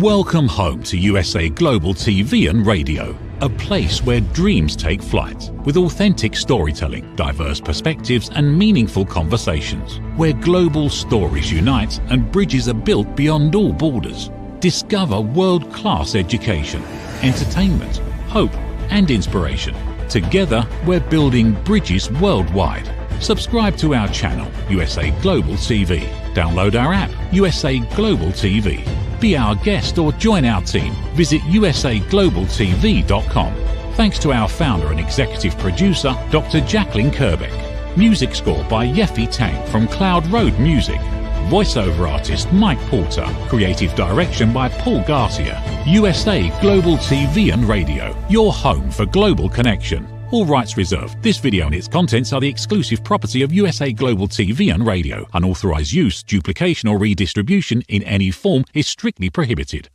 Welcome home to USA Global TV and Radio, a place where dreams take flight, with authentic storytelling, diverse perspectives and meaningful conversations, where global stories unite and bridges are built beyond all borders. Discover world-class education, entertainment, hope and inspiration. Together, we're building bridges worldwide. Subscribe to our channel, USA Global TV. Download our app, USA Global TV. Be our guest or join our team. Visit usaglobaltv.com. Thanks to our founder and executive producer, Dr. Jacqueline Kerbeck. Music score by Yeffy Tang from Cloud Road Music. Voiceover artist Mike Porter. Creative direction by Paul Garcia. USA Global TV and Radio, your home for global connection. All rights reserved. This video and its contents are the exclusive property of USA Global TV and Radio. Unauthorized use, duplication or redistribution in any form is strictly prohibited.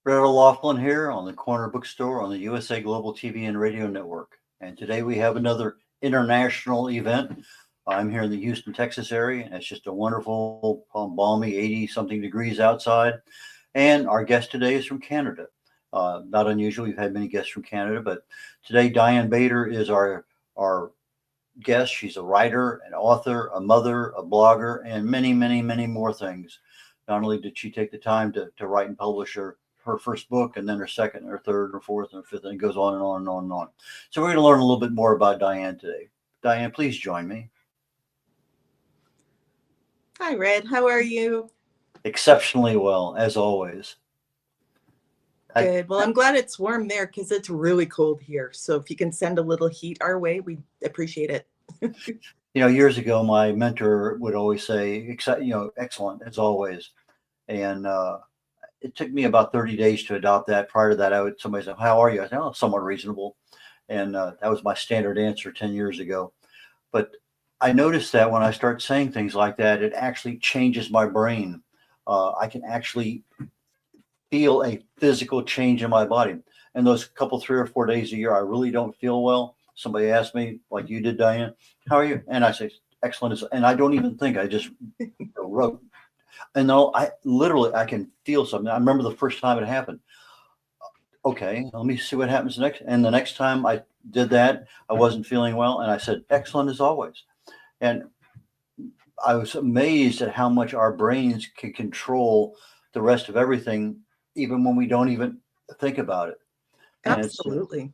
Red-olaughlin here on the Corner Bookstore on the USA Global TV and Radio Network. And today we have another international event. I'm here in the Houston, Texas area, and it's just a wonderful, balmy 80-something degrees outside. And our guest today is from Canada. Not unusual. We've had many guests from Canada, but today Diane Bader is our guest. She's a writer, an author, a mother, a blogger, and many, many, many more things. Not only did she take the time to write and publish her first book, and then her second, or third, or fourth, or fifth, and it goes on and on and on and on. So we're going to learn a little bit more about Diane today. Diane, please join me. Hi, Red. How are you? Exceptionally well, as always. Good. Well, I'm glad it's warm there because it's really cold here. So if you can send a little heat our way, we appreciate it. Years ago, my mentor would always say, excellent, as always. And it took me about 30 days to adopt that. Prior to that, somebody said, how are you? I said, oh, somewhat reasonable. And that was my standard answer 10 years ago. But I noticed that when I start saying things like that, it actually changes my brain. I can actually feel a physical change in my body. And those couple, 3 or 4 days a year, I really don't feel well. Somebody asked me, like you did, Diane, how are you? And I say, excellent. And I don't even think, I just wrote. And no, I can feel something. I remember the first time it happened. Okay, let me see what happens next. And the next time I did that, I wasn't feeling well. And I said, excellent as always. And I was amazed at how much our brains can control the rest of everything, even when we don't even think about it. And absolutely.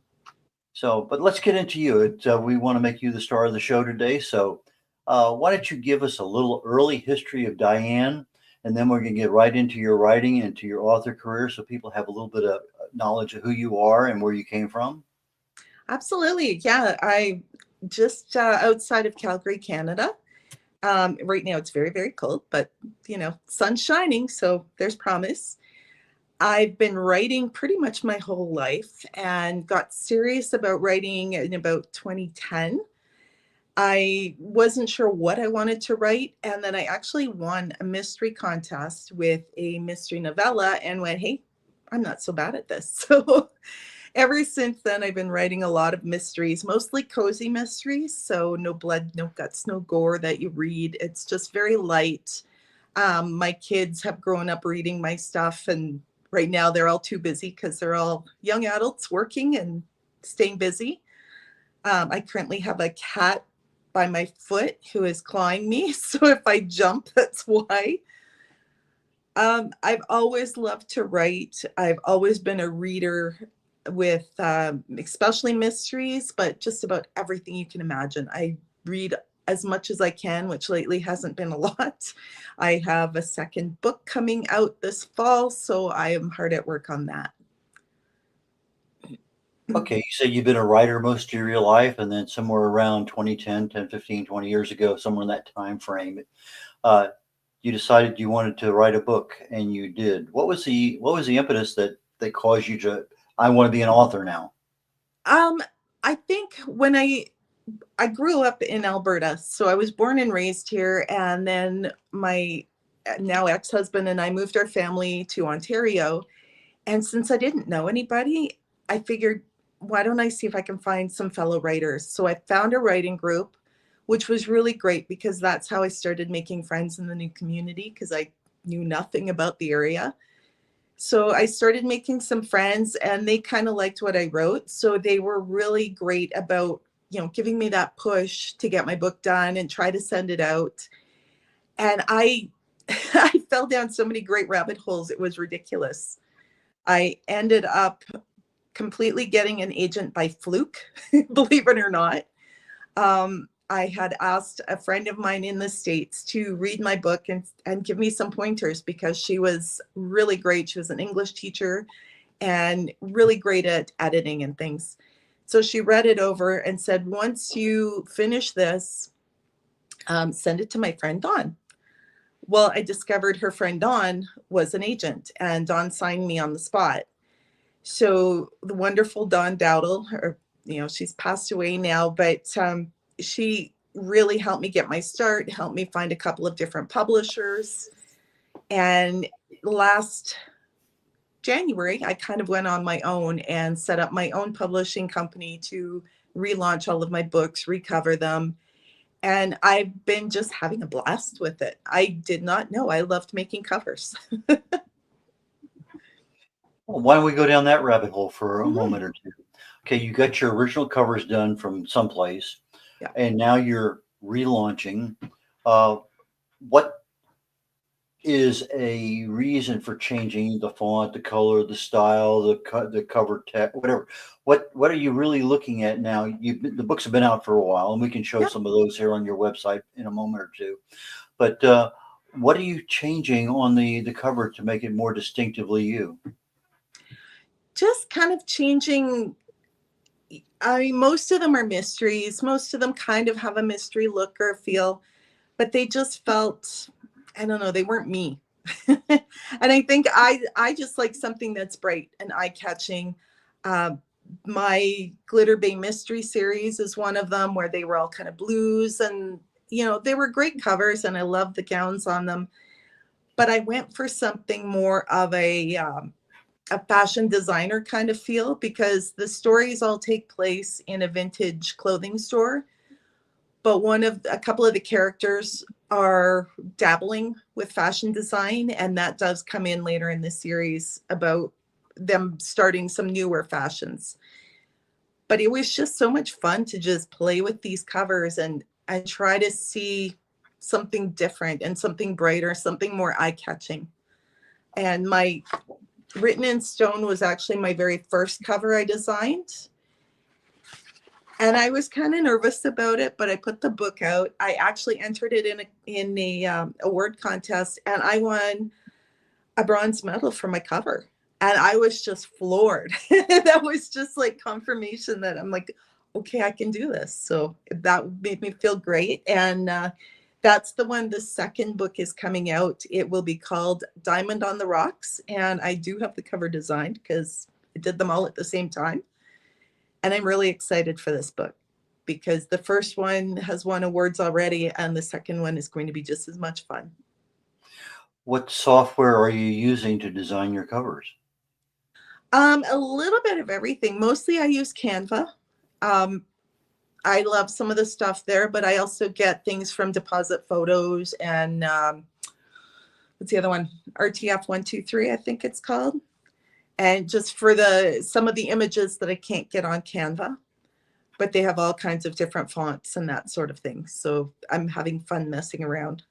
But let's get into you. We want to make you the star of the show today. So why don't you give us a little early history of Diane, and then we're going to get right into your writing and to your author career, so people have a little bit of knowledge of who you are and where you came from. Absolutely. Yeah, I just outside of Calgary, Canada. Right now it's very, very cold, but sun's shining, so there's promise. I've been writing pretty much my whole life and got serious about writing in about 2010. I wasn't sure what I wanted to write, and then I actually won a mystery contest with a mystery novella and went, hey, I'm not so bad at this. So ever since then, I've been writing a lot of mysteries, mostly cozy mysteries. So no blood, no guts, no gore that you read. It's just very light. My kids have grown up reading my stuff, and right now they're all too busy because they're all young adults working and staying busy. I currently have a cat by my foot who is clawing me. So if I jump, that's why. I've always loved to write. I've always been a reader with especially mysteries, but just about everything you can imagine. I read as much as I can, which lately hasn't been a lot. I have a second book coming out this fall, so I am hard at work on that. Okay, you said you've been a writer most of your life, and then somewhere around 2010, 15, 20 years ago, somewhere in that time frame, you decided you wanted to write a book, and you did. What was the impetus that caused you to, I want to be an author now? I think when I grew up in Alberta, so I was born and raised here, and then my now ex-husband and I moved our family to Ontario. And since I didn't know anybody, I figured, why don't I see if I can find some fellow writers? So I found a writing group which was really great because that's how I started making friends in the new community, because I knew nothing about the area. So I started making some friends and they kind of liked what I wrote. So they were really great about, giving me that push to get my book done and try to send it out. And I I fell down so many great rabbit holes. It was ridiculous. I ended up completely getting an agent by fluke, believe it or not. I had asked a friend of mine in the States to read my book and give me some pointers because she was really great. She was an English teacher and really great at editing and things. So she read it over and said, once you finish this, send it to my friend Dawn. Well, I discovered her friend Dawn was an agent and Dawn signed me on the spot. So the wonderful Dawn Dowdle, she's passed away now, but she really helped me get my start, helped me find a couple of different publishers. And last January, I kind of went on my own and set up my own publishing company to relaunch all of my books, recover them. And I've been just having a blast with it. I did not know I loved making covers. Well, why don't we go down that rabbit hole for a Mhm. moment or two? Okay, you got your original covers done from someplace, Yeah. and now you're relaunching. What is a reason for changing the font, the color, the style, the cover text, whatever? What are you really looking at now? The books have been out for a while, and we can show Yeah. some of those here on your website in a moment or two. But what are you changing on the cover to make it more distinctively you? Just kind of changing. I mean, most of them are mysteries. Most of them kind of have a mystery look or feel, but they just felt, I don't know, they weren't me. And I think I just like something that's bright and eye-catching. Uh, my Glitter Bay Mystery series is one of them where they were all kind of blues and, they were great covers and I loved the gowns on them. But I went for something more of a fashion designer kind of feel because the stories all take place in a vintage clothing store. But a couple of the characters are dabbling with fashion design, and that does come in later in the series about them starting some newer fashions. But it was just so much fun to just play with these covers and try to see something different and something brighter, something more eye-catching. And my Written in Stone was actually my very first cover I designed. And I was kind of nervous about it, but I put the book out. I actually entered it in a word contest, and I won a bronze medal for my cover. And I was just floored. That was just like confirmation that I'm like, okay, I can do this. So that made me feel great. And that's the one. The second book is coming out. It will be called Diamond on the Rocks. And I do have the cover designed because I did them all at the same time. And I'm really excited for this book because the first one has won awards already and the second one is going to be just as much fun. What software are you using to design your covers? A little bit of everything. Mostly I use Canva. I love some of the stuff there, but I also get things from Deposit Photos and what's the other one? RTF 123, I think it's called. And just for some of the images that I can't get on Canva, but they have all kinds of different fonts and that sort of thing. So I'm having fun messing around.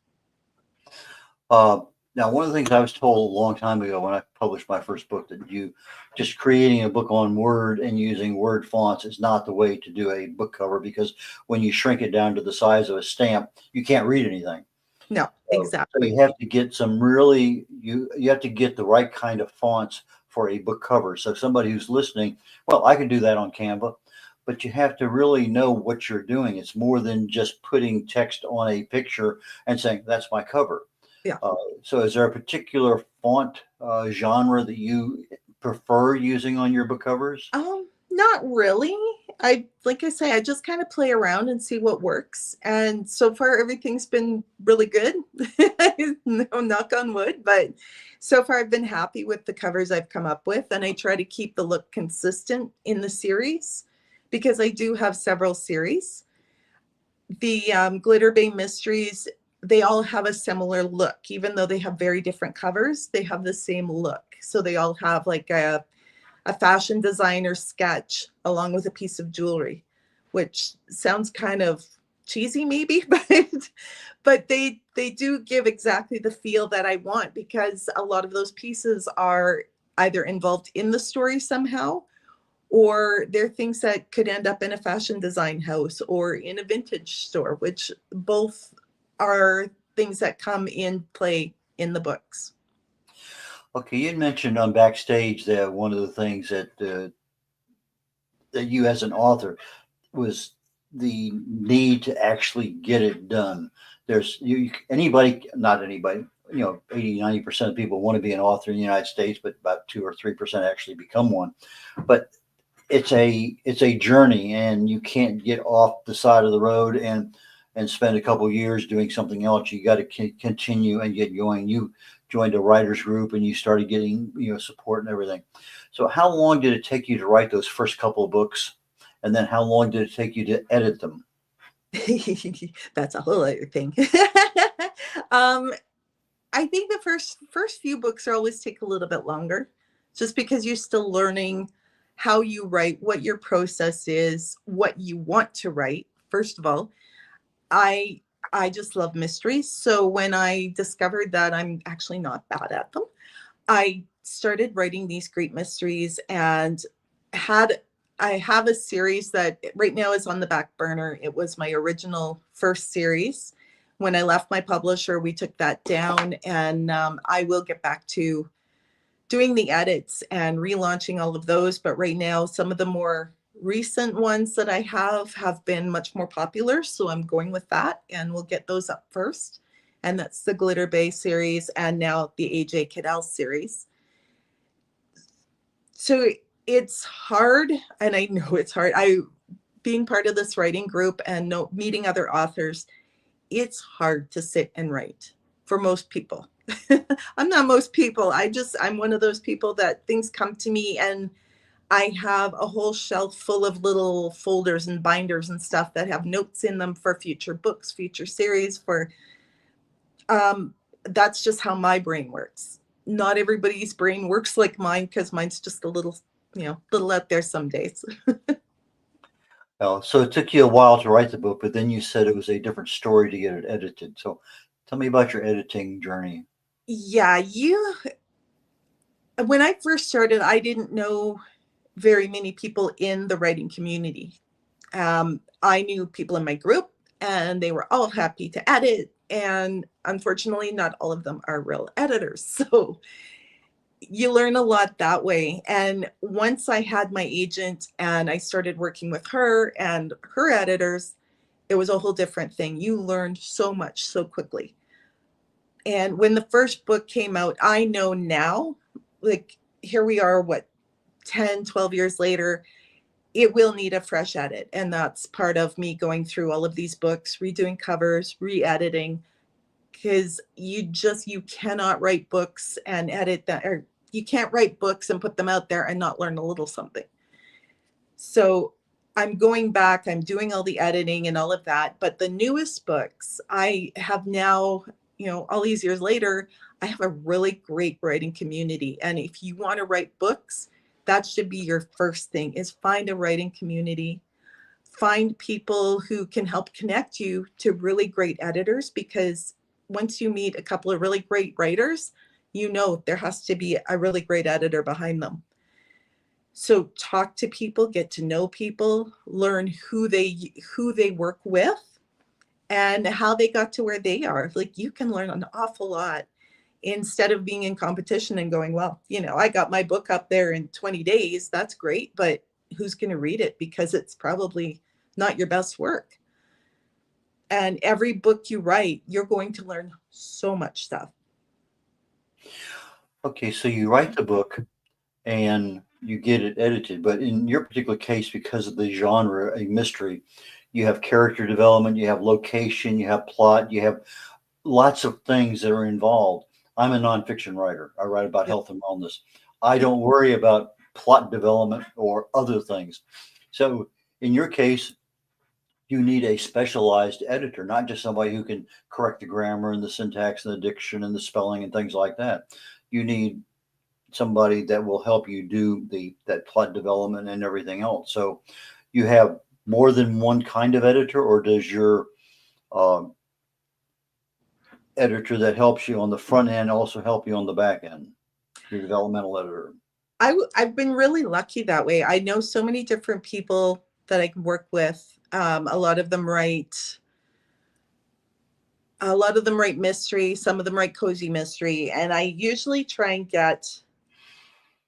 Now, one of the things I was told a long time ago when I published my first book that just creating a book on Word and using Word fonts is not the way to do a book cover because when you shrink it down to the size of a stamp, you can't read anything. No, exactly. So you have to get you have to get the right kind of fonts for a book cover. So somebody who's listening, well, I can do that on Canva, but you have to really know what you're doing. It's more than just putting text on a picture and saying, that's my cover. Yeah. So is there a particular font genre that you prefer using on your book covers? Not really. Like I say, I just kind of play around and see what works. And so far, everything's been really good. No, knock on wood, but so far I've been happy with the covers I've come up with. And I try to keep the look consistent in the series because I do have several series. The Glitter Bay Mysteries, they all have a similar look. Even though they have very different covers, they have the same look. So they all have like a fashion designer sketch along with a piece of jewelry, which sounds kind of cheesy maybe, but they do give exactly the feel that I want, because a lot of those pieces are either involved in the story somehow, or they're things that could end up in a fashion design house or in a vintage store, which both are things that come in play in the books. Okay, you had mentioned on backstage that one of the things that that you as an author was the need to actually get it done. There's anybody, not anybody, 80-90% of people want to be an author in the United States, but about 2 or 3% actually become one. But it's a journey, and you can't get off the side of the road and spend a couple of years doing something else. You got to continue and get going. You joined a writers group and you started getting support and everything. So how long did it take you to write those first couple of books, and then how long did it take you to edit them? That's a whole other thing. I think the first few books are always take a little bit longer, just because you're still learning how you write, what your process is, what you want to write. First of all, I just love mysteries. So when I discovered that I'm actually not bad at them, I started writing these great mysteries, and I have a series that right now is on the back burner. It was my original first series. When I left my publisher, we took that down, and I will get back to doing the edits and relaunching all of those. But right now, some of the more recent ones that I have been much more popular. So I'm going with that, and we'll get those up first. And that's the Glitter Bay series, and now the AJ Cadell series. So it's hard, and I know it's hard. Being part of this writing group and meeting other authors, it's hard to sit and write for most people. I'm not most people. I'm one of those people that things come to me, and I have a whole shelf full of little folders and binders and stuff that have notes in them for future books, future series, that's just how my brain works. Not everybody's brain works like mine, because mine's just a little out there some days. So it took you a while to write the book, but then you said it was a different story to get it edited. So tell me about your editing journey. Yeah, when I first started, I didn't know very many people in the writing community. I knew people in my group, and they were all happy to edit. And unfortunately, not all of them are real editors. So you learn a lot that way. And once I had my agent and I started working with her and her editors, it was a whole different thing. You learned so much so quickly. And when the first book came out, I know now, like, here we are, 10, 12 years later, it will need a fresh edit. And that's part of me going through all of these books, redoing covers, re-editing, because you cannot write books and edit that, or you can't write books and put them out there and not learn a little something. So I'm going back, I'm doing all the editing and all of that. But the newest books, I have now, all these years later, I have a really great writing community. And if you want to write books, that should be your first thing, is find a writing community. Find people who can help connect you to really great editors, because once you meet a couple of really great writers, there has to be a really great editor behind them. So talk to people, get to know people, learn who they work with and how they got to where they are. Like, you can learn an awful lot instead of being in competition and going, well, I got my book up there in 20 days. That's great. But who's going to read it? Because it's probably not your best work. And every book you write, you're going to learn so much stuff. Okay, so you write the book and you get it edited, but in your particular case, because of the genre, a mystery, you have character development, you have location, you have plot, you have lots of things that are involved. I'm a nonfiction writer. I write about health and wellness. I don't worry about plot development or other things. So in your case, you need a specialized editor, not just somebody who can correct the grammar and the syntax and the diction and the spelling and things like that. You need somebody that will help you do that plot development and everything else. So you have more than one kind of editor, or does your editor that helps you on the front end also help you on the back end, your developmental editor? I've been really lucky that way. I know so many different people that I can work with. A lot of them write mystery. Some of them write cozy mystery. And I usually try and get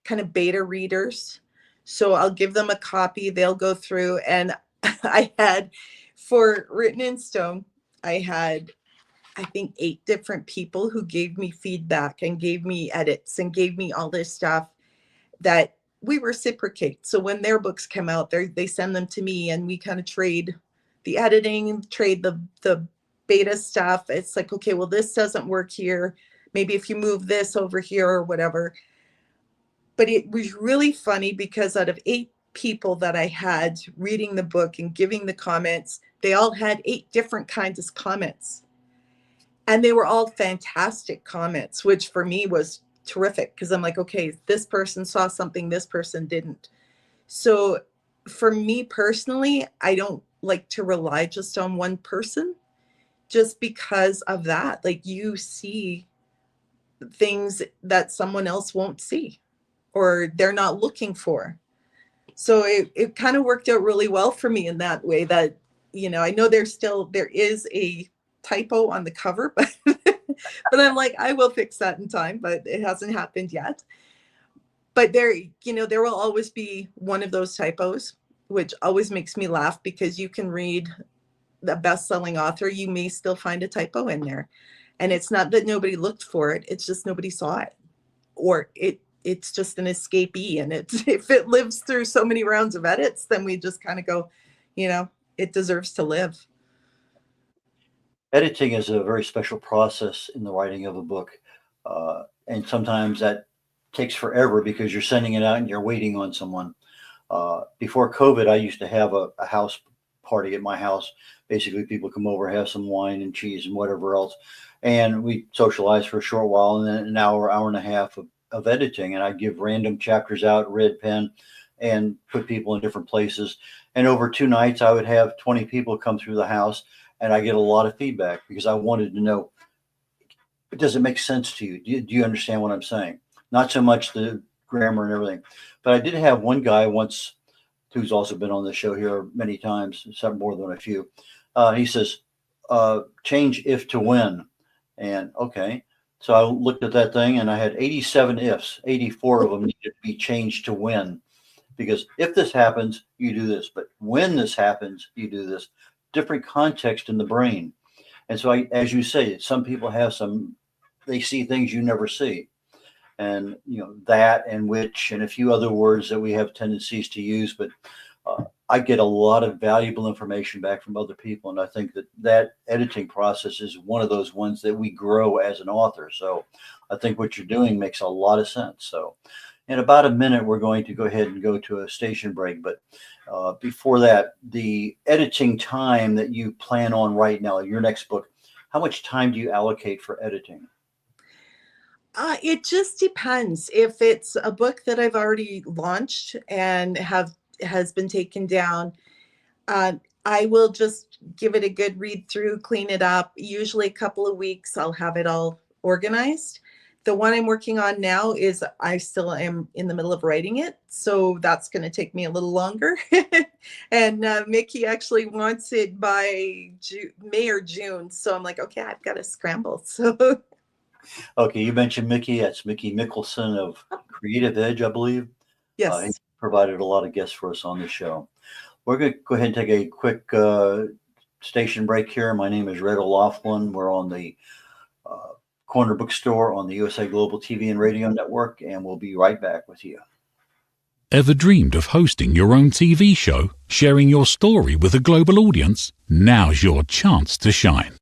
kind of beta readers. So I'll give them a copy. They'll go through. And I had, for Written in Stone, I had, I think, 8 different people who gave me feedback and gave me edits and gave me all this stuff that we reciprocate. So when their books come out, they send them to me, and we kind of trade the editing, trade the beta stuff. It's like, okay, well, this doesn't work here. Maybe if you move this over here or whatever. But it was really funny because out of 8 people that I had reading the book and giving the comments, they all had 8 different kinds of comments. And they were all fantastic comments, which for me was terrific, because I'm like, okay, this person saw something, this person didn't. So for me personally, I don't like to rely just on one person, just because of that. Like, you see things that someone else won't see, or they're not looking for. So it kind of worked out really well for me in that way, that, I know there is a typo on the cover, but but I'm like, I will fix that in time, but it hasn't happened yet. But there will always be one of those typos, which always makes me laugh, because you can read the best-selling author, you may still find a typo in there. And it's not that nobody looked for it, it's just nobody saw it. Or it's just an escapee, and if it lives through so many rounds of edits, then we just kind of go, it deserves to live. Editing is a very special process in the writing of a book. And sometimes that takes forever because you're sending it out and you're waiting on someone. Before COVID, I used to have a house party at my house. Basically, people come over, have some wine and cheese and whatever else. And we socialize for a short while, and then an hour and a half of editing. And I give random chapters out, red pen, and put people in different places. And over 2 nights, I would have 20 people come through the house. And I get a lot of feedback because I wanted to know, does it make sense to you? Do you understand what I'm saying? Not so much the grammar and everything. But I did have one guy once who's also been on the show here many times, some more than a few. He says, change if to when. And okay. So I looked at that thing and I had 87 ifs. 84 of them needed to be changed to when. Because if this happens, you do this. But when this happens, you do this. Different context in the brain. And so as you say, some people they see things you never see. And, that and which and a few other words that we have tendencies to use. But I get a lot of valuable information back from other people. And I think that editing process is one of those ones that we grow as an author. So I think what you're doing makes a lot of sense. So in about a minute, we're going to go ahead and go to a station break. But before that, the editing time that you plan on right now, your next book, how much time do you allocate for editing? It just depends. If it's a book that I've already launched and has been taken down, I will just give it a good read through, clean it up. Usually a couple of weeks, I'll have it all organized. The one I'm working on now is I still am in the middle of writing it. So that's going to take me a little longer. And Mickey actually wants it by May or June. So I'm like, okay, I've got to scramble. So. Okay, you mentioned Mickey. That's Mickey Mickelson of Creative Edge, I believe. Yes. He provided a lot of guests for us on the show. We're going to go ahead and take a quick station break here. My name is red-olaughlin. We're on the Corner Bookstore on the USA Global TV and Radio Network, and we'll be right back with you. Ever dreamed of hosting your own TV show, sharing your story with a global audience? Now's your chance to shine.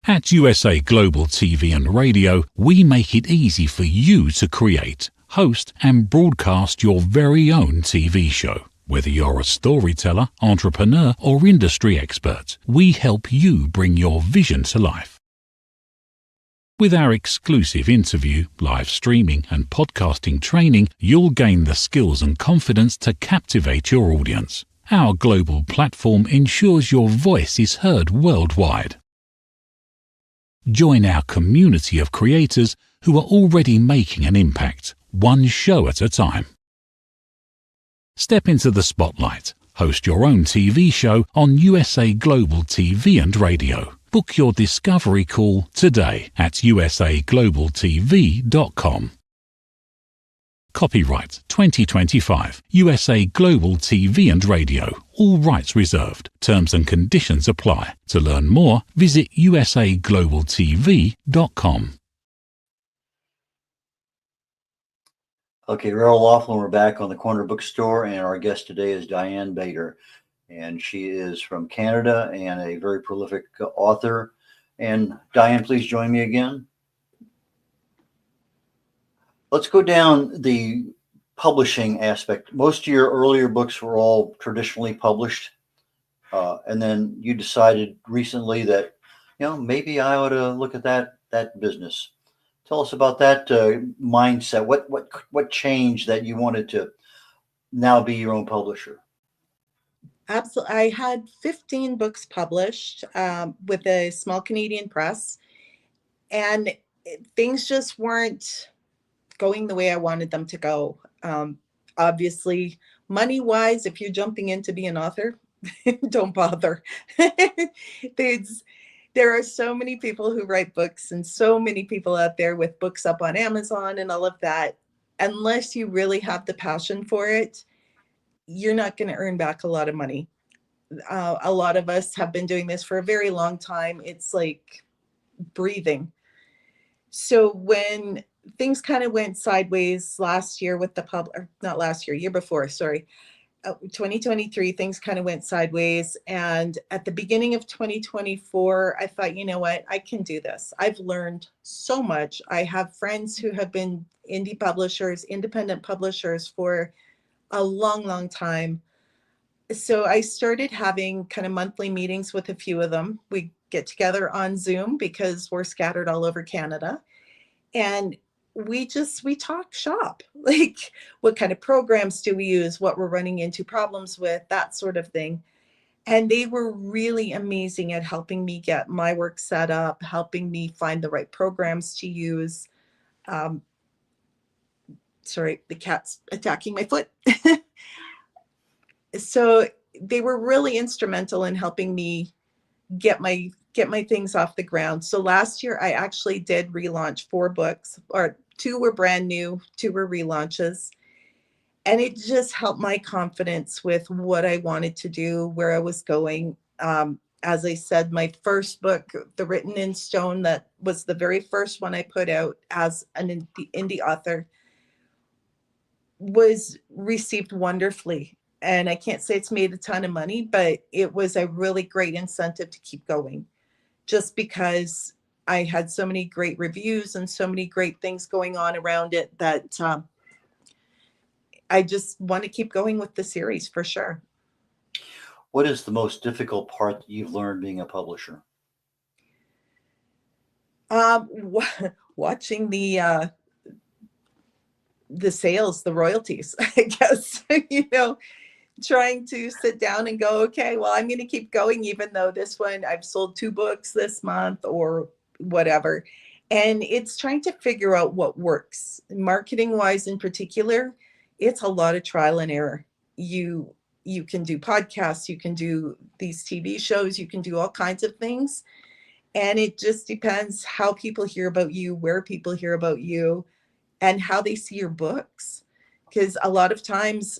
At USA Global TV and Radio, we make it easy for you to create, host, and broadcast your very own TV show. Whether you're a storyteller, entrepreneur, or industry expert, we help you bring your vision to life. With our exclusive interview, live streaming, and podcasting training, you'll gain the skills and confidence to captivate your audience. Our global platform ensures your voice is heard worldwide. Join our community of creators who are already making an impact, one show at a time. Step into the spotlight. Host your own TV show on USA Global TV and Radio. Book your discovery call today at usaglobaltv.com. Copyright 2025 USA Global TV and Radio. All rights reserved. Terms and conditions apply. To learn more, visit usaglobaltv.com. Okay, red-olaughlin, we're back on the Corner Bookstore, and our guest today is Diane Bader. And she is from Canada and a very prolific author. And Diane, please join me again. Let's go down the publishing aspect. Most of your earlier books were all traditionally published. And then you decided recently that, maybe I ought to look at that business. Tell us about that mindset. What changed that you wanted to now be your own publisher? Absolutely. I had 15 books published with a small Canadian press, and things just weren't going the way I wanted them to go. Obviously, money-wise, if you're jumping in to be an author, don't bother. There are so many people who write books and so many people out there with books up on Amazon and all of that. Unless you really have the passion for it, you're not going to earn back a lot of money. A lot of us have been doing this for a very long time. It's like breathing. So when things kind of went sideways last year with not last year, year before, sorry, 2023, things kind of went sideways. And at the beginning of 2024, I thought, you know what, I can do this. I've learned so much. I have friends who have been indie publishers, independent publishers for a long, long time. So I started having kind of monthly meetings with a few of them. We get together on Zoom because we're scattered all over Canada. And we talk shop, like what kind of programs do we use, what we're running into problems with, that sort of thing. And they were really amazing at helping me get my work set up, helping me find the right programs to use. Sorry, the cat's attacking my foot. So they were really instrumental in helping me get my things off the ground. So last year I actually did relaunch 4 books, or 2 were brand new, 2 were relaunches. And it just helped my confidence with what I wanted to do, where I was going. As I said, my first book, The Written in Stone, that was the very first one I put out as an indie author, was received wonderfully. And I can't say it's made a ton of money, but it was a really great incentive to keep going, just because I had so many great reviews and so many great things going on around it that I just want to keep going with the series for sure. What is the most difficult part that you've learned being a publisher? Watching the sales, the royalties, I guess, trying to sit down and go, okay, well, I'm going to keep going, even though this one, I've sold 2 books this month or whatever. And it's trying to figure out what works. Marketing wise in particular, it's a lot of trial and error. You can do podcasts, you can do these TV shows, you can do all kinds of things. And it just depends how people hear about you, where people hear about you, and how they see your books. Because a lot of times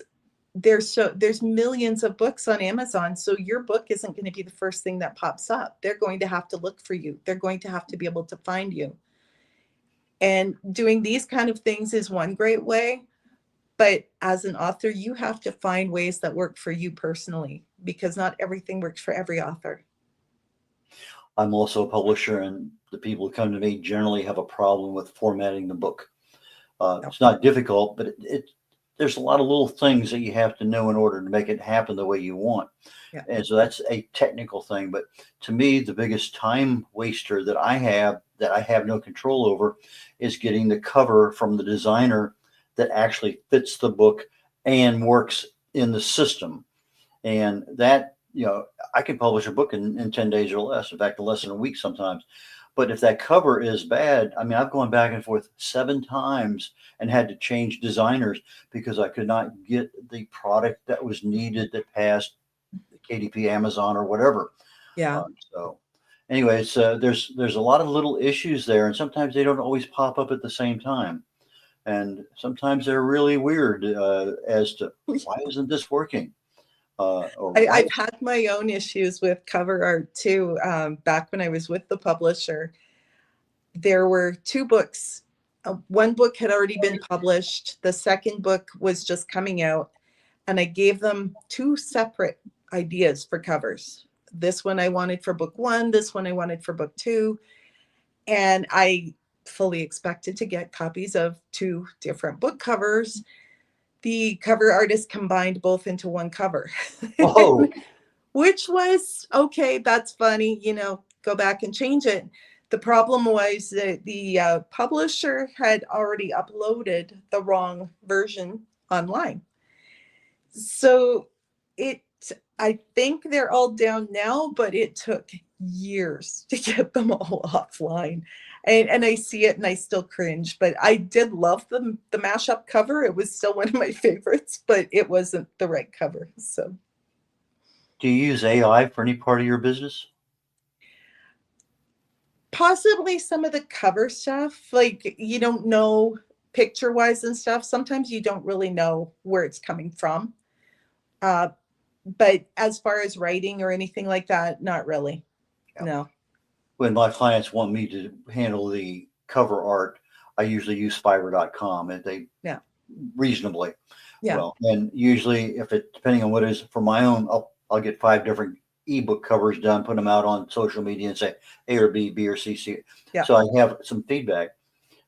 there's millions of books on Amazon. So your book isn't going to be the first thing that pops up. They're going to have to look for you. They're going to have to be able to find you. And doing these kind of things is one great way. But as an author, you have to find ways that work for you personally, because not everything works for every author. I'm also a publisher, and the people who come to me generally have a problem with formatting the book. It's not difficult, but there's a lot of little things that you have to know in order to make it happen the way you want. Yeah. And so that's a technical thing. But to me, the biggest time waster that I have no control over is getting the cover from the designer that actually fits the book and works in the system. And that, I can publish a book in 10 days or less. In fact, less than a week sometimes. But if that cover is bad, I mean, I've gone back and forth 7 times and had to change designers because I could not get the product that was needed that passed KDP, Amazon, or whatever. Yeah. So anyways, there's a lot of little issues there, and sometimes they don't always pop up at the same time. And sometimes they're really weird as to why isn't this working? I've had my own issues with cover art too. Back when I was with the publisher, there were 2 books. One book had already been published. The second book was just coming out. And I gave them 2 separate ideas for covers. This one I wanted for book 1. This one I wanted for book 2. And I fully expected to get copies of 2 different book covers. The cover artist combined both into one cover. Oh. Which was, okay, that's funny, go back and change it. The problem was that the publisher had already uploaded the wrong version online. So I think they're all down now, but it took years to get them all offline. And I see it and I still cringe, but I did love the mashup cover. It was still one of my favorites, but it wasn't the right cover. So, do you use AI for any part of your business? Possibly some of the cover stuff, like you don't know picture wise and stuff. Sometimes you don't really know where it's coming from. But as far as writing or anything like that, not really. Yeah. No. When my clients want me to handle the cover art, I usually use Fiverr.com, and they reasonably well. And usually, depending on what it is for my own, I'll get 5 different ebook covers done, put them out on social media, and say A or B, B or C, C. Yeah. So I have some feedback.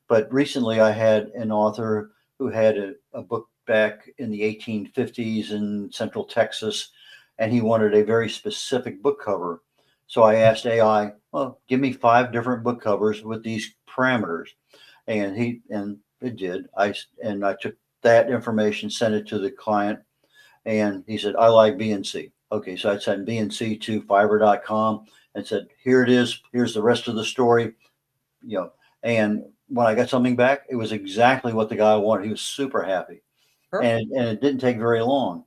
But recently, I had an author who had a book back in the 1850s in Central Texas, and he wanted a very specific book cover. So I asked AI, well, give me 5 different book covers with these parameters. And it did. I took that information, sent it to the client, and he said, I like B and C. Okay, so I sent B and C to Fiverr.com and said, here it is. Here's the rest of the story. And when I got something back, it was exactly what the guy wanted. He was super happy. And it didn't take very long.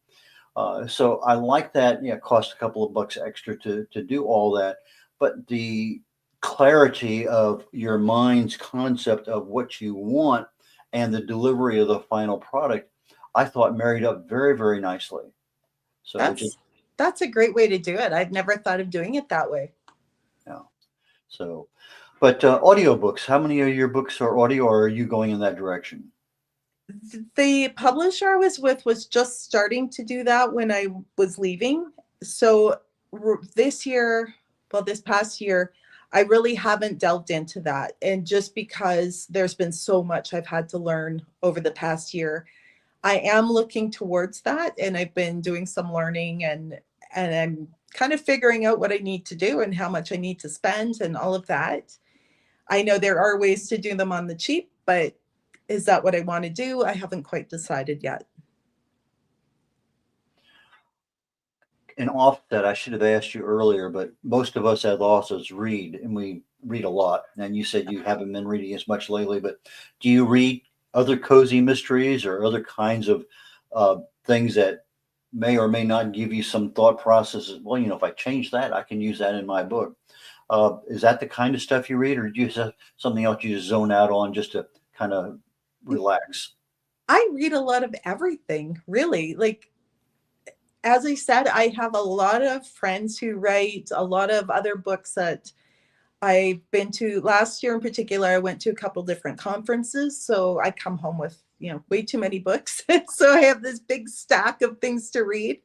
So I like that. It cost a couple of bucks extra to do all that. But the clarity of your mind's concept of what you want and the delivery of the final product, I thought married up very, very nicely. So that's a great way to do it. I've never thought of doing it that way. Yeah. So, but audiobooks, how many of your books are audio, or are you going in that direction? The publisher I was with was just starting to do that when I was leaving. So this past year, I really haven't delved into that. And just because there's been so much I've had to learn over the past year, I am looking towards that. And I've been doing some learning and I'm kind of figuring out what I need to do and how much I need to spend and all of that. I know there are ways to do them on the cheap, but is that what I want to do? I haven't quite decided yet. An offset, I should have asked you earlier, but most of us as authors read, and we read a lot. And you said you haven't been reading as much lately, but do you read other cozy mysteries or other kinds of things that may or may not give you some thought processes? Well, if I change that, I can use that in my book. Is that the kind of stuff you read, or do you have something else you just zone out on just to kind of relax? I read a lot of everything, really. Like, as I said, I have a lot of friends who write a lot of other books that I've been to. Last year in particular, I went to a couple different conferences. So I come home with, way too many books. So I have this big stack of things to read.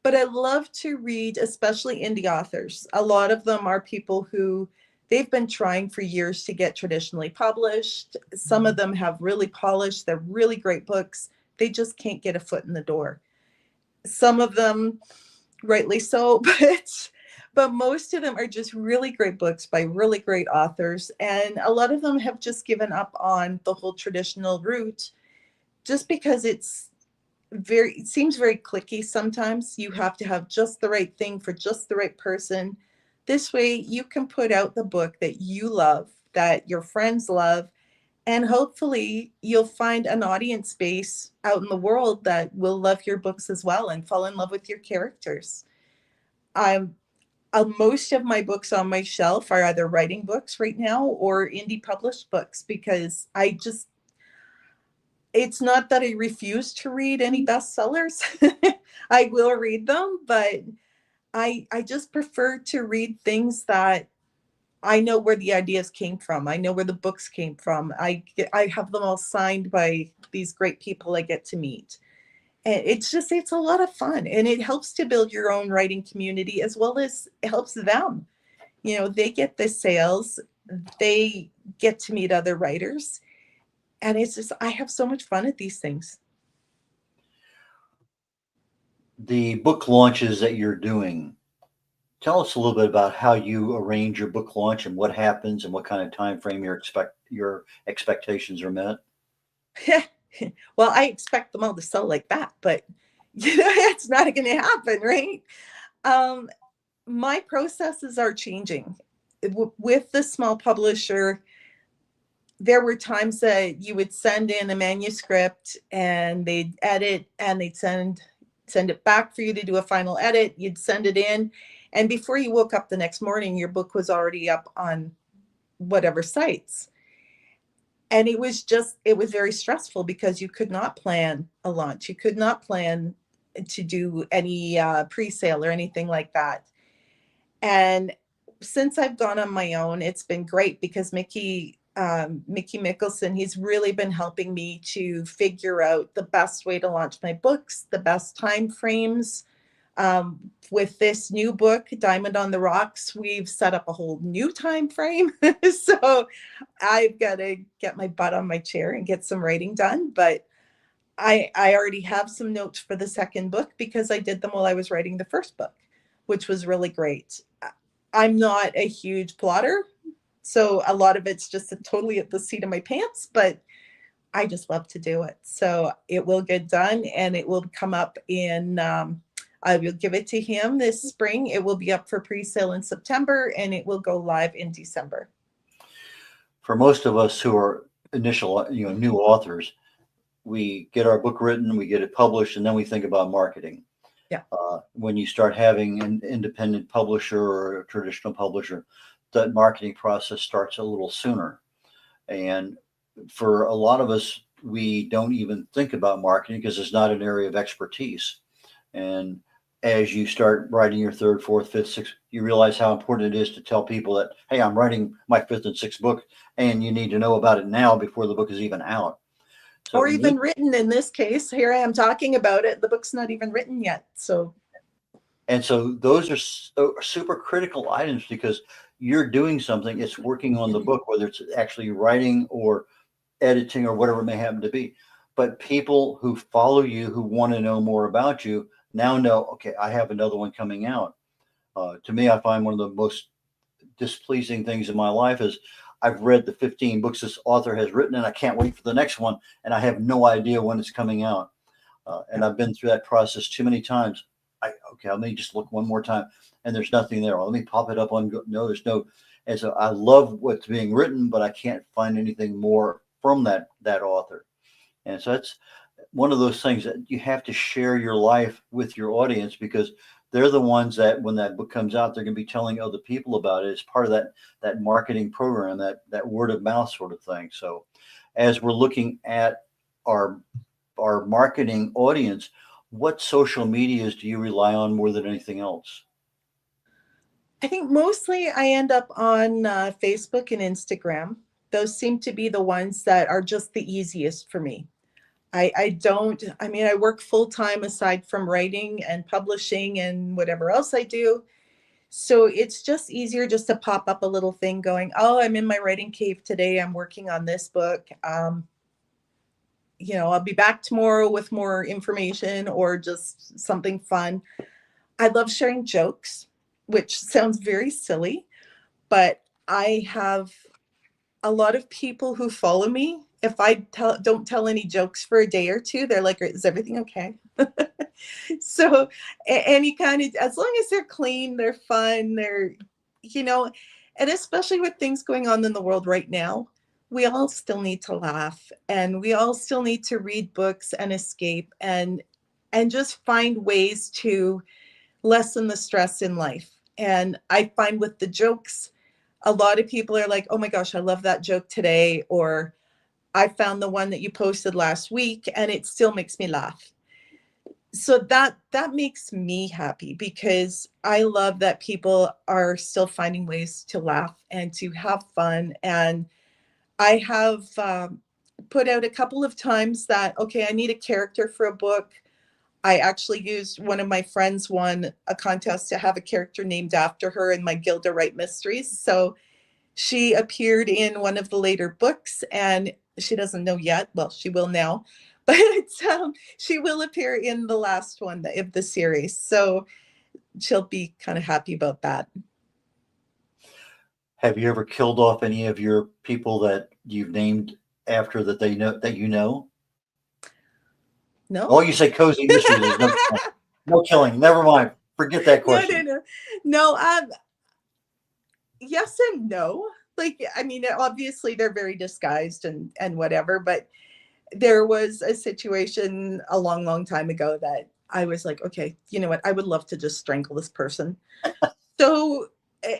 But I love to read, especially indie authors. A lot of them are people who they've been trying for years to get traditionally published. Some of them have really polished, they're really great books, they just can't get a foot in the door. Some of them, rightly so, but most of them are just really great books by really great authors. And a lot of them have just given up on the whole traditional route just because it seems very cliquey sometimes. You have to have just the right thing for just the right person. This way you can put out the book that you love, that your friends love, and hopefully you'll find an audience base out in the world that will love your books as well and fall in love with your characters. I'm Most of my books on my shelf are either writing books right now or indie published books, because it's not that I refuse to read any bestsellers. I will read them, but I just prefer to read things that I know where the ideas came from. I know where the books came from. I have them all signed by these great people I get to meet. And it's a lot of fun, and it helps to build your own writing community as well as it helps them. They get the sales, they get to meet other writers, and it's just, I have so much fun at these things. The book launches that you're doing, tell us a little bit about how you arrange your book launch and what happens and what kind of time frame your expectations are met. Well, I expect them all to sell like that, but it's not going to happen, right? My processes are changing. With the small publisher, there were times that you would send in a manuscript and they'd edit and they'd send it back for you to do a final edit. You'd send it in, and before you woke up the next morning, your book was already up on whatever sites. And it was very stressful because you could not plan a launch. You could not plan to do any pre-sale or anything like that. And since I've gone on my own, it's been great because Mickey Mickelson, he's really been helping me to figure out the best way to launch my books, the best time frames. With this new book, Diamond on the Rocks, we've set up a whole new time frame. So I've got to get my butt on my chair and get some writing done. But I already have some notes for the second book because I did them while I was writing the first book, which was really great. I'm not a huge plotter, so a lot of it's just totally at the seat of my pants, but I just love to do it. So it will get done, and it will come up in, I will give it to him this spring. It will be up for pre-sale in September, and it will go live in December. For most of us who are new authors, we get our book written, we get it published, and then we think about marketing. Yeah. When you start having an independent publisher or a traditional publisher, that marketing process starts a little sooner. And for a lot of us, we don't even think about marketing because it's not an area of expertise. And as you start writing your third, fourth, fifth, sixth, you realize how important it is to tell people that, hey, I'm writing my fifth and sixth book, and you need to know about it now before the book is even out. So or even written in this case. Here I am talking about it. The book's not even written yet. So those are super critical items because you're doing something. It's working on the book, whether it's actually writing or editing or whatever it may happen to be. But people who follow you, who want to know more about you, now know, okay, I have another one coming out. To me, I find one of the most displeasing things in my life is I've read the 15 books this author has written, and I can't wait for the next one, and I have no idea when it's coming out. And I've been through that process too many times. Let me just look one more time, and there's nothing there. Let me pop it up on, no, there's no. And so I love what's being written, but I can't find anything more from that author. And so that's one of those things that you have to share your life with your audience, because they're the ones that when that book comes out, they're going to be telling other people about it. It's part of that marketing program, that word of mouth sort of thing. So as we're looking at our marketing audience, what social medias do you rely on more than anything else? I think mostly I end up on Facebook and Instagram. Those seem to be the ones that are just the easiest for me. I work full time aside from writing and publishing and whatever else I do. So it's just easier just to pop up a little thing going, oh, I'm in my writing cave today. I'm working on this book. I'll be back tomorrow with more information or just something fun. I love sharing jokes, which sounds very silly, but I have a lot of people who follow me. If I don't tell any jokes for a day or two, they're like, is everything okay? So any kind of, as long as they're clean, they're fun, and especially with things going on in the world right now, we all still need to laugh, and we all still need to read books and escape and just find ways to lessen the stress in life. And I find with the jokes, a lot of people are like, oh my gosh, I love that joke today, or I found the one that you posted last week and it still makes me laugh. So that makes me happy, because I love that people are still finding ways to laugh and to have fun. And I have put out a couple of times that, okay, I need a character for a book. I actually used, one of my friends won a contest to have a character named after her in my Gilda Wright mysteries. So she appeared in one of the later books, and she doesn't know yet. Well, she will now, but she will appear in the last one of the series. So she'll be kind of happy about that. Have you ever killed off any of your people that you've named after that they know that you know? No. Oh, you say cozy mysteries. There's no killing. Never mind. Forget that question. No. Yes and no. Like, I mean, obviously they're very disguised and whatever, but there was a situation a long, long time ago that I was like, okay, you know what? I would love to just strangle this person. So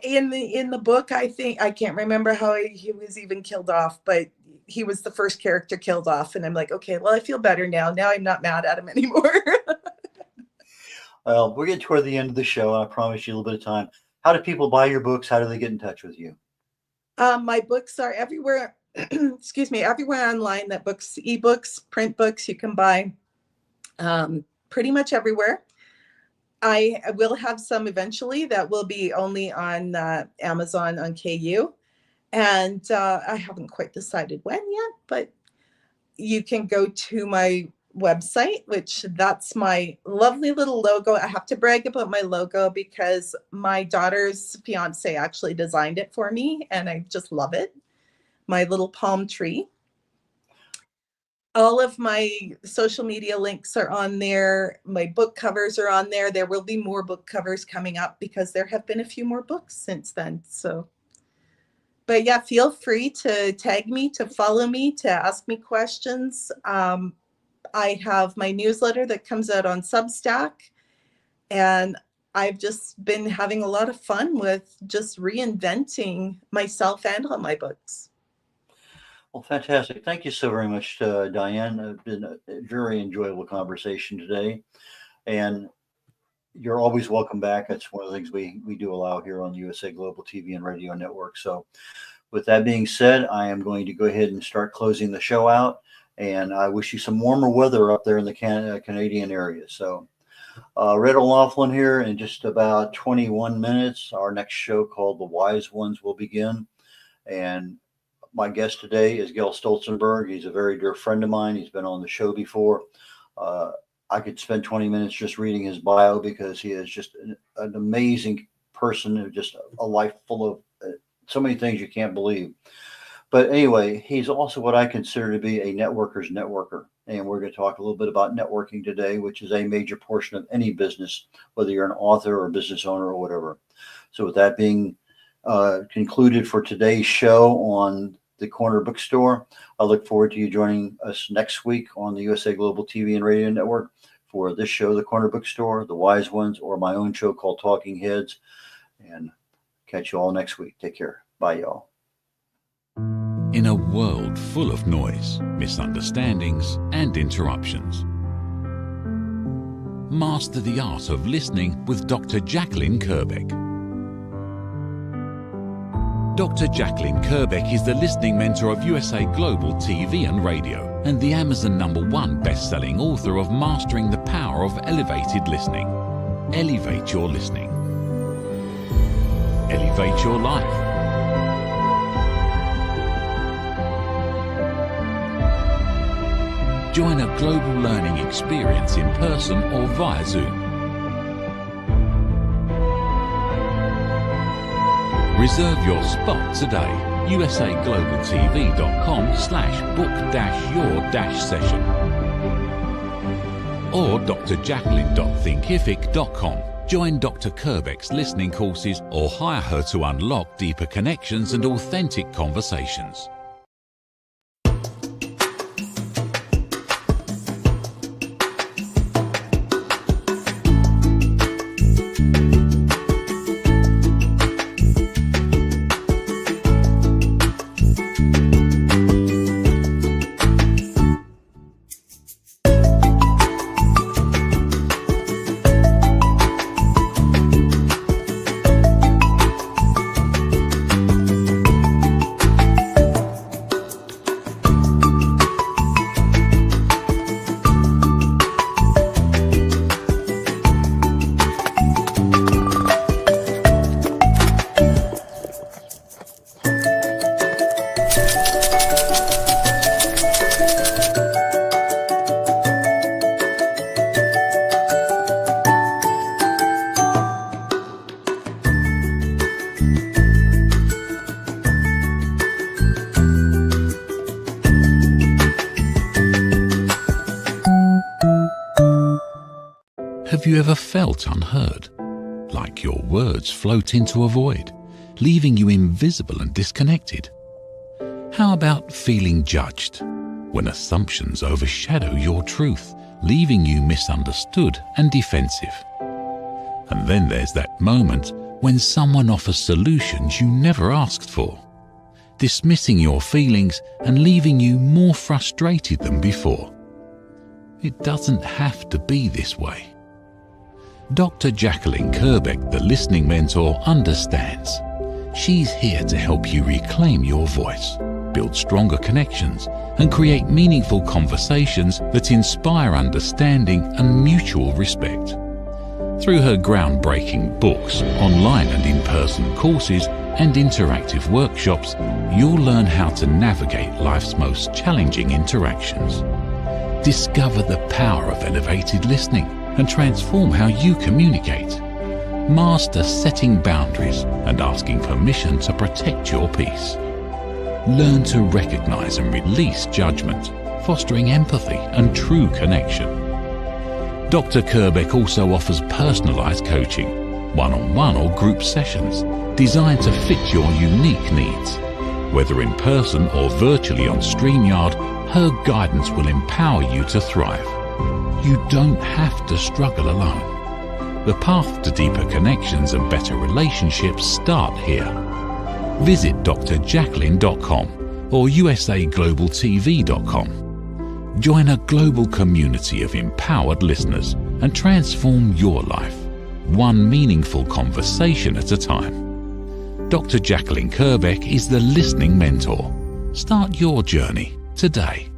in the book, I think, I can't remember how he was even killed off, but he was the first character killed off. And I'm like, okay, well, I feel better now. Now I'm not mad at him anymore. Well, we're getting toward the end of the show. I promise you a little bit of time. How do people buy your books? How do they get in touch with you? My books are everywhere. Excuse me, everywhere online that books, ebooks, print books, you can buy pretty much everywhere. I will have some eventually that will be only on Amazon on KU. And I haven't quite decided when yet, but you can go to my website, which that's my lovely little logo. I have to brag about my logo because my daughter's fiance actually designed it for me, and I just love it. My little palm tree. All of my social media links are on there. My book covers are on there. There will be more book covers coming up because there have been a few more books since then. So, but yeah, feel free to tag me, to follow me, to ask me questions. I have my newsletter that comes out on Substack, and I've just been having a lot of fun with just reinventing myself and all my books. Well, fantastic. Thank you so very much, Diane. It's been a very enjoyable conversation today. And you're always welcome back. That's one of the things we do allow here on USA Global TV and Radio Network. So with that being said, I am going to go ahead and start closing the show out. And I wish you some warmer weather up there in the Canadian area. So red-olaughlin here in just about 21 minutes. Our next show called The Wise Ones will begin. And my guest today is Gil Stolzenberg. He's a very dear friend of mine. He's been on the show before. I could spend 20 minutes just reading his bio because he is just an amazing person, just a life full of so many things you can't believe. But anyway, he's also what I consider to be a networker's networker. And we're going to talk a little bit about networking today, which is a major portion of any business, whether you're an author or a business owner or whatever. So with that being concluded for today's show on the Corner Bookstore, I look forward to you joining us next week on the USA Global TV and Radio Network for this show, The Corner Bookstore, The Wise Ones, or my own show called Talking Heads. And catch you all next week. Take care. Bye, y'all. In a world full of noise, misunderstandings, and interruptions, master the art of listening with Dr. Jacqueline Kerbeck. Dr. Jacqueline Kerbeck is the listening mentor of USA Global TV and Radio and the Amazon #1 best-selling author of Mastering the Power of Elevated Listening. Elevate your listening. Elevate your life. Join a global learning experience in person or via Zoom. Reserve your spot today. usaglobaltv.com/book-your-session or drjacqueline.thinkific.com. Join Dr. Kerbeck's listening courses or hire her to unlock deeper connections and authentic conversations. Have you ever felt unheard? Like your words float into a void, leaving you invisible and disconnected? How about feeling judged, when assumptions overshadow your truth, leaving you misunderstood and defensive? And then there's that moment when someone offers solutions you never asked for, dismissing your feelings and leaving you more frustrated than before. It doesn't have to be this way. Dr. Jacqueline Kerbeck, the listening mentor, understands. She's here to help you reclaim your voice, build stronger connections, and create meaningful conversations that inspire understanding and mutual respect. Through her groundbreaking books, online and in-person courses, and interactive workshops, you'll learn how to navigate life's most challenging interactions. Discover the power of elevated listening and transform how you communicate. Master setting boundaries and asking permission to protect your peace. Learn to recognize and release judgment, fostering empathy and true connection. Dr. Kerbeck also offers personalized coaching, one-on-one or group sessions designed to fit your unique needs. Whether in person or virtually on StreamYard, her guidance will empower you to thrive. You don't have to struggle alone. The path to deeper connections and better relationships start here. Visit drjacqueline.com or usaglobaltv.com. Join a global community of empowered listeners and transform your life, one meaningful conversation at a time. Dr. Jacqueline Kerbeck is the listening mentor. Start your journey today.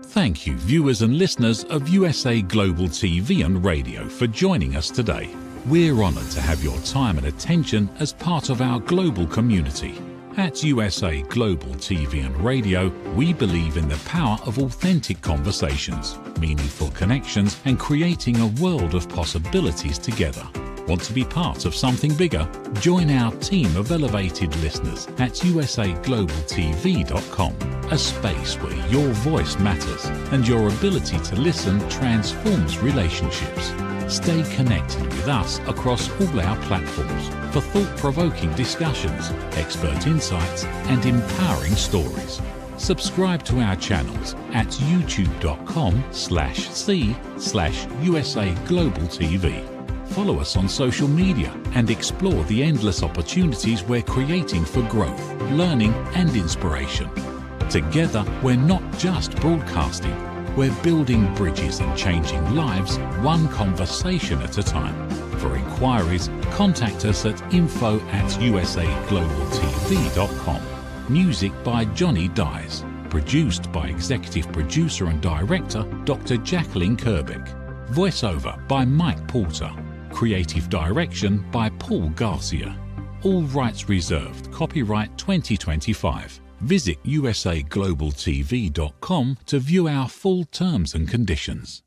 Thank you, viewers and listeners of USA Global TV and Radio, for joining us today. We're honored to have your time and attention as part of our global community. At USA Global TV and Radio, we believe in the power of authentic conversations, meaningful connections, and creating a world of possibilities together. Want to be part of something bigger? Join our team of elevated listeners at usaglobaltv.com, a space where your voice matters and your ability to listen transforms relationships. Stay connected with us across all our platforms for thought-provoking discussions, expert insights, and empowering stories. Subscribe to our channels at youtube.com/c/usaglobaltv. Follow us on social media and explore the endless opportunities we're creating for growth, learning, and inspiration. Together, we're not just broadcasting, we're building bridges and changing lives one conversation at a time. For inquiries, contact us at info@usaglobaltv.com. Music by Johnny Dies. Produced by Executive Producer and Director Dr. Jacqueline Kerbeck. Voiceover by Mike Porter. Creative direction by Paul Garcia. All rights reserved. Copyright 2025. Visit usaglobaltv.com to view our full terms and conditions.